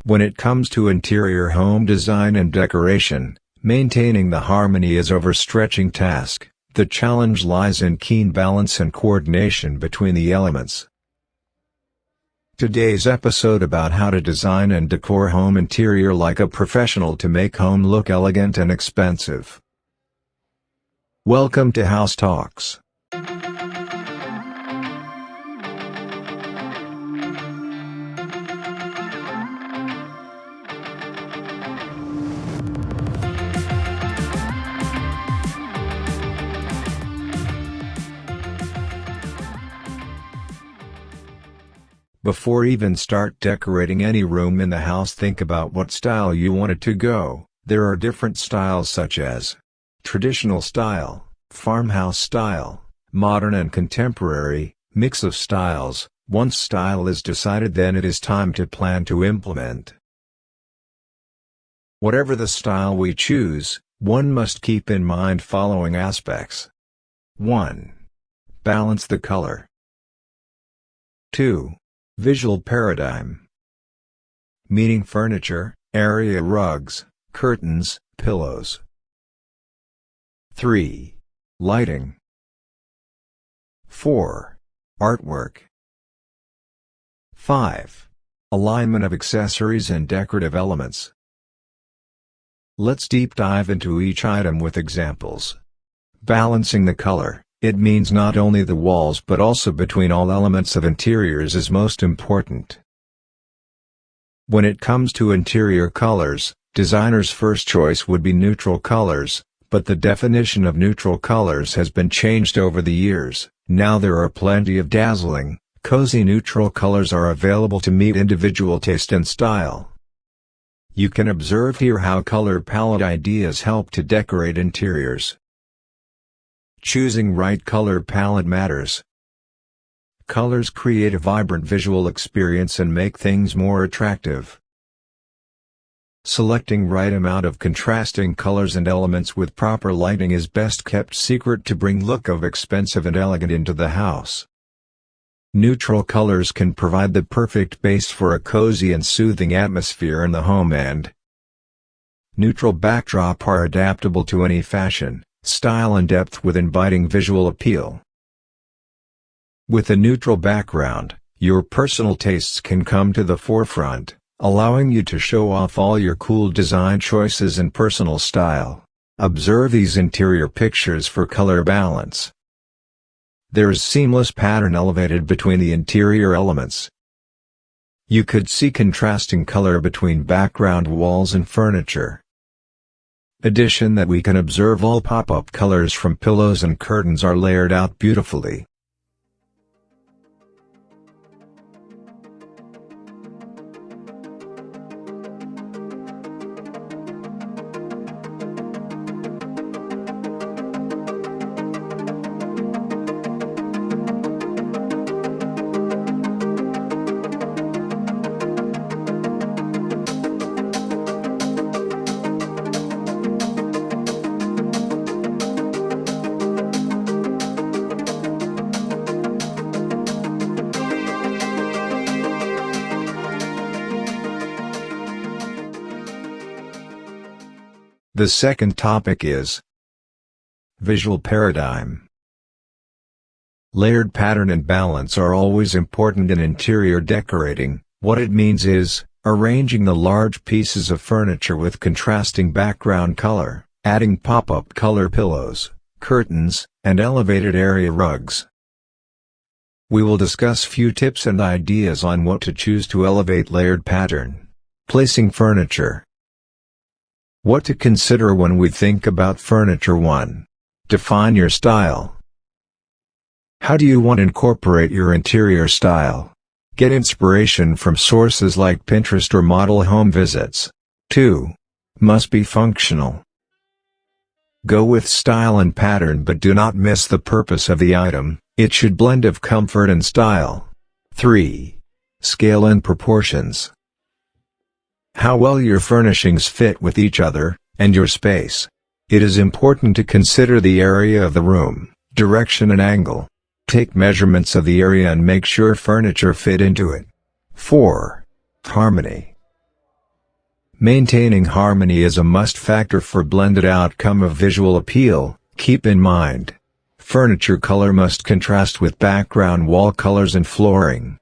When it comes to interior home design and decoration, maintaining the harmony is an overstretching task. The challenge lies in keen balance and coordination between the elements. Today's episode about how to design and decor home interior like a professional to make home look elegant and expensive. Welcome to House Talks. Before even start decorating any room in the house, think about what style you want it to go. There are different styles such as traditional style, farmhouse style, modern and contemporary, mix of styles. Once style is decided, then it is time to plan to implement. Whatever the style we choose, one must keep in mind following aspects. 1. Balance the color. 2. Visual paradigm. Meaning furniture, area rugs, curtains, pillows. 3. Lighting. 4. Artwork. 5. Alignment of accessories and decorative elements. Let's deep dive into each item with examples. Balancing the color. It means not only the walls but also between all elements of interiors is most important. When it comes to interior colors, designers' first choice would be neutral colors, but the definition of neutral colors has been changed over the years. Now there are plenty of dazzling, cozy neutral colors are available to meet individual taste and style. You can observe here how color palette ideas help to decorate interiors. Choosing right color palette matters. Colors create a vibrant visual experience and make things more attractive. Selecting right amount of contrasting colors and elements with proper lighting is best kept secret to bring look of expensive and elegant into the house. Neutral colors can provide the perfect base for a cozy and soothing atmosphere in the home, and neutral backdrop are adaptable to any fashion, style and depth with inviting visual appeal. With a neutral background, your personal tastes can come to the forefront, allowing you to show off all your cool design choices and personal style. Observe these interior pictures for color balance. There is seamless pattern elevated between the interior elements. You could see contrasting color between background walls and furniture. Addition that we can observe all pop-up colors from pillows and curtains are layered out beautifully. The second topic is visual paradigm. Layered pattern and balance are always important in interior decorating. What it means is, arranging the large pieces of furniture with contrasting background color, adding pop-up color pillows, curtains, and elevated area rugs. We will discuss few tips and ideas on what to choose to elevate layered pattern. Placing furniture. What to consider when we think about furniture. 1. Define your style. How do you want to incorporate your interior style? Get inspiration from sources like Pinterest or model home visits. 2. Must be functional. Go with style and pattern but do not miss the purpose of the item, it should blend of comfort and style. 3. Scale and proportions. How well your furnishings fit with each other, and your space. It is important to consider the area of the room, direction and angle. Take measurements of the area and make sure furniture fit into it. 4. Harmony. Maintaining harmony is a must factor for blended outcome of visual appeal. Keep in mind, furniture color must contrast with background wall colors and flooring.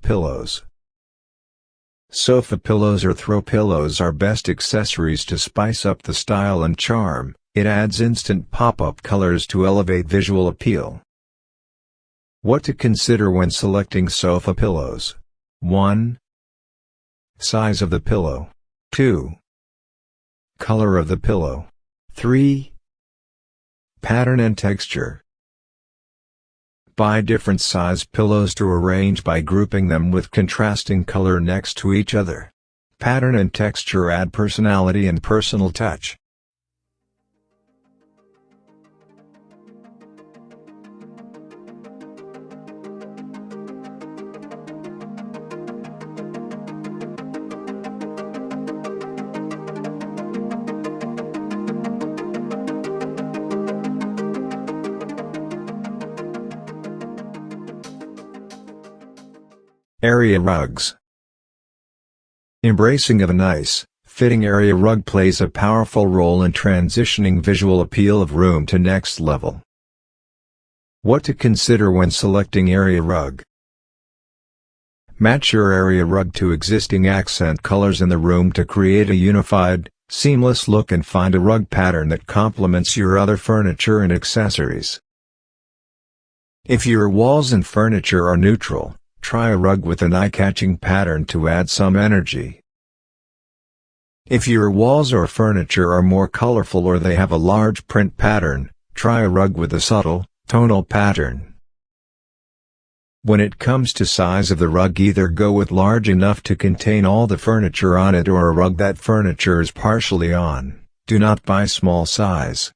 Pillows. Sofa pillows or throw pillows are best accessories to spice up the style and charm. It adds instant pop-up colors to elevate visual appeal. What to consider when selecting sofa pillows: 1. Size of the pillow. 2. Color of the pillow. 3. Pattern and texture. Buy different size pillows to arrange by grouping them with contrasting color next to each other. Pattern and texture add personality and personal touch. Area rugs. Embracing of a nice, fitting area rug plays a powerful role in transitioning visual appeal of room to next level. What to consider when selecting area rug: match your area rug to existing accent colors in the room to create a unified, seamless look, and find a rug pattern that complements your other furniture and accessories. If your walls and furniture are neutral, try a rug with an eye-catching pattern to add some energy. If your walls or furniture are more colorful or they have a large print pattern, try a rug with a subtle, tonal pattern. When it comes to size of the rug, either go with large enough to contain all the furniture on it or a rug that furniture is partially on. Do not buy small size.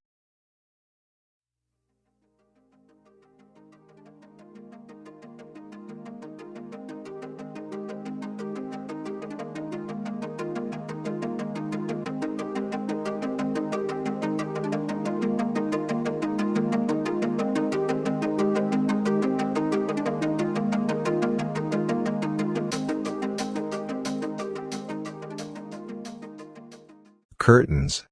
Curtains.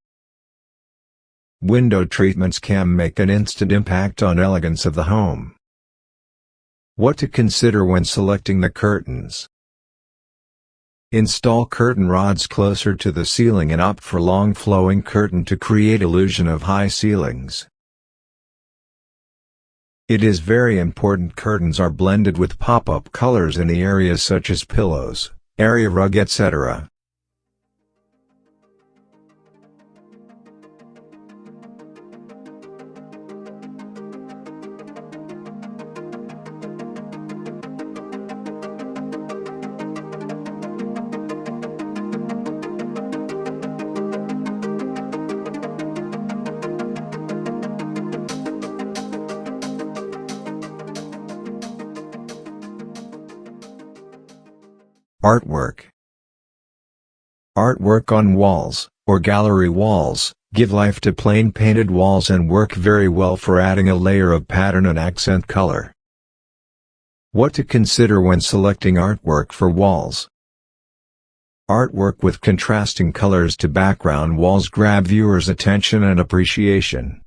Window treatments can make an instant impact on elegance of the home. What to consider when selecting the curtains: install curtain rods closer to the ceiling and opt for long flowing curtain to create illusion of high ceilings. It is very important curtains are blended with pop-up colors in the areas such as pillows, area rug, etc. Artwork. Artwork on walls, or gallery walls, give life to plain painted walls and work very well for adding a layer of pattern and accent color. What to consider when selecting artwork for walls: artwork with contrasting colors to background walls grab viewers' attention and appreciation.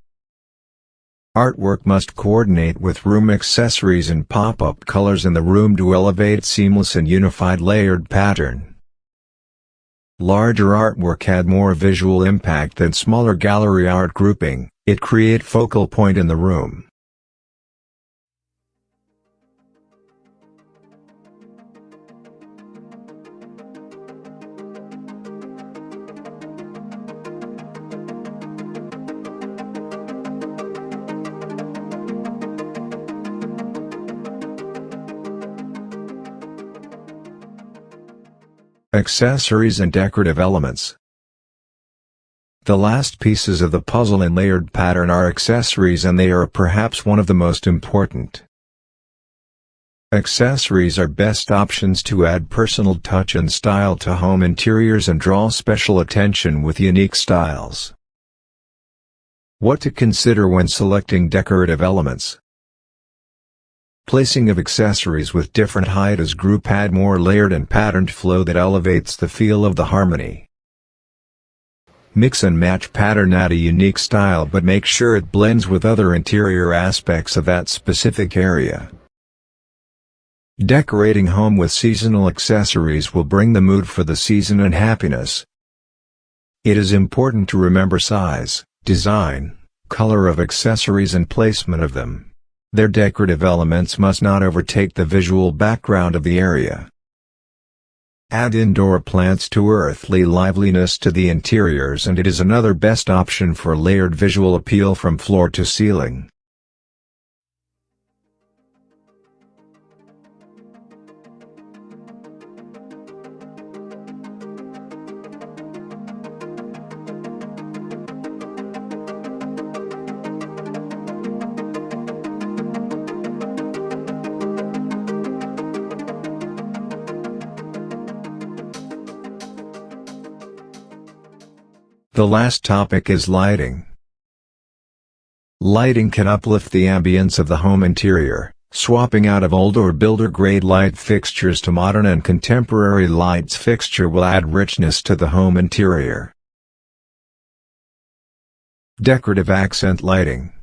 Artwork must coordinate with room accessories and pop-up colors in the room to elevate seamless and unified layered pattern. Larger artwork add more visual impact than smaller gallery art grouping. It create focal point in the room. Accessories and decorative elements. The last pieces of the puzzle in layered pattern are accessories, and they are perhaps one of the most important. Accessories are best options to add personal touch and style to home interiors and draw special attention with unique styles. What to consider when selecting decorative elements. Placing of accessories with different height as group add more layered and patterned flow that elevates the feel of the harmony. Mix and match pattern, add a unique style but make sure it blends with other interior aspects of that specific area. Decorating home with seasonal accessories will bring the mood for the season and happiness. It is important to remember size, design, color of accessories and placement of them. Their decorative elements must not overtake the visual background of the area. Add indoor plants to earthly liveliness to the interiors, and it is another best option for layered visual appeal from floor to ceiling. The last topic is lighting. Lighting can uplift the ambience of the home interior. Swapping out of old or builder-grade light fixtures to modern and contemporary lights fixture will add richness to the home interior. Decorative accent lighting.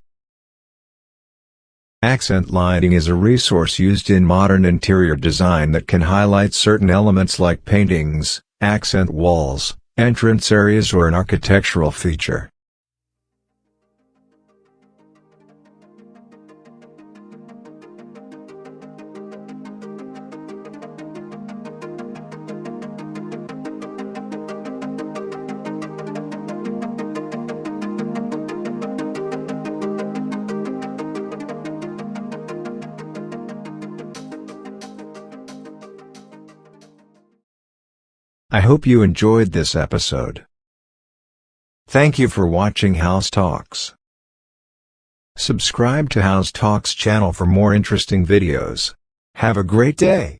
Accent lighting is a resource used in modern interior design that can highlight certain elements like paintings, accent walls, entrance areas, or an architectural feature. I hope you enjoyed this episode. Thank you for watching House Talks. Subscribe to House Talks channel for more interesting videos. Have a great day.